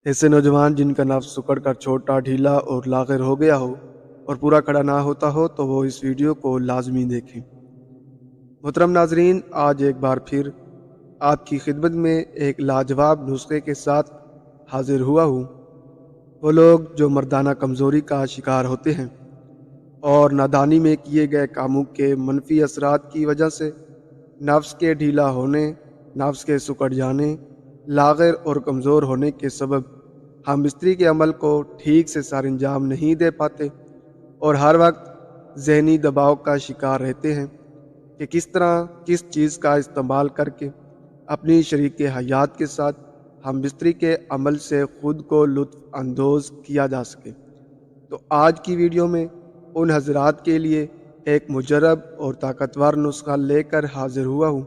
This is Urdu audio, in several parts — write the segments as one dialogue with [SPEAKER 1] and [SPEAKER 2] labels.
[SPEAKER 1] ایسے نوجوان جن کا نفس سکڑ کر چھوٹا ڈھیلا اور لاغر ہو گیا ہو اور پورا کھڑا نہ ہوتا ہو تو وہ اس ویڈیو کو لازمی دیکھیں۔ محترم ناظرین، آج ایک بار پھر آپ کی خدمت میں ایک لاجواب نسخے کے ساتھ حاضر ہوا ہوں۔ وہ لوگ جو مردانہ کمزوری کا شکار ہوتے ہیں اور نادانی میں کیے گئے کاموں کے منفی اثرات کی وجہ سے نفس کے ڈھیلا ہونے، نفس کے سکڑ جانے، لاغر اور کمزور ہونے کے سبب ہم بستری کے عمل کو ٹھیک سے سر انجام نہیں دے پاتے اور ہر وقت ذہنی دباؤ کا شکار رہتے ہیں کہ کس طرح کس چیز کا استعمال کر کے اپنی شریک حیات کے ساتھ ہم بستری کے عمل سے خود کو لطف اندوز کیا جا سکے۔ تو آج کی ویڈیو میں ان حضرات کے لیے ایک مجرب اور طاقتور نسخہ لے کر حاضر ہوا ہوں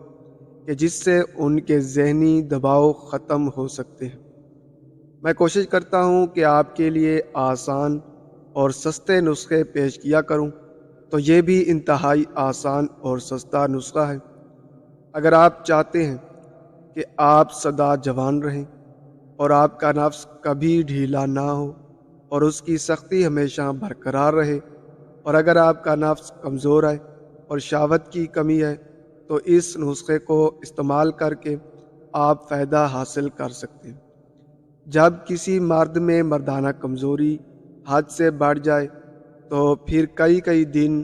[SPEAKER 1] کہ جس سے ان کے ذہنی دباؤ ختم ہو سکتے ہیں۔ میں کوشش کرتا ہوں کہ آپ کے لیے آسان اور سستے نسخے پیش کیا کروں، تو یہ بھی انتہائی آسان اور سستا نسخہ ہے۔ اگر آپ چاہتے ہیں کہ آپ سدا جوان رہیں اور آپ کا نفس کبھی ڈھیلا نہ ہو اور اس کی سختی ہمیشہ برقرار رہے، اور اگر آپ کا نفس کمزور ہے اور شہوت کی کمی ہے، تو اس نسخے کو استعمال کر کے آپ فائدہ حاصل کر سکتے ہیں۔ جب کسی مرد میں مردانہ کمزوری حد سے بڑھ جائے تو پھر کئی دن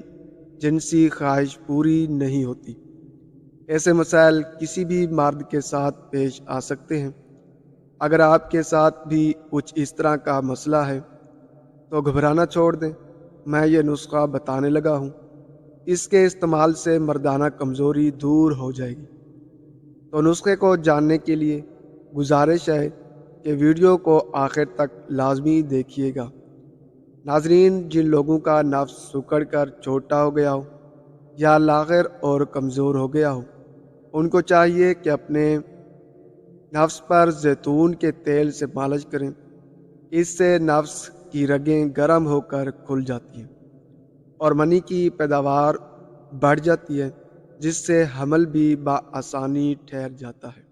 [SPEAKER 1] جنسی خواہش پوری نہیں ہوتی۔ ایسے مسائل کسی بھی مرد کے ساتھ پیش آ سکتے ہیں۔ اگر آپ کے ساتھ بھی کچھ اس طرح کا مسئلہ ہے تو گھبرانا چھوڑ دیں، میں یہ نسخہ بتانے لگا ہوں۔ اس کے استعمال سے مردانہ کمزوری دور ہو جائے گی۔ تو نسخے کو جاننے کے لیے گزارش ہے کہ ویڈیو کو آخر تک لازمی دیکھیے گا۔ ناظرین، جن لوگوں کا نفس سکڑ کر چھوٹا ہو گیا ہو یا لاغر اور کمزور ہو گیا ہو، ان کو چاہیے کہ اپنے نفس پر زیتون کے تیل سے مالش کریں۔ اس سے نفس کی رگیں گرم ہو کر کھل جاتی ہیں اور منی کی پیداوار بڑھ جاتی ہے، جس سے حمل بھی بآسانی ٹھہر جاتا ہے۔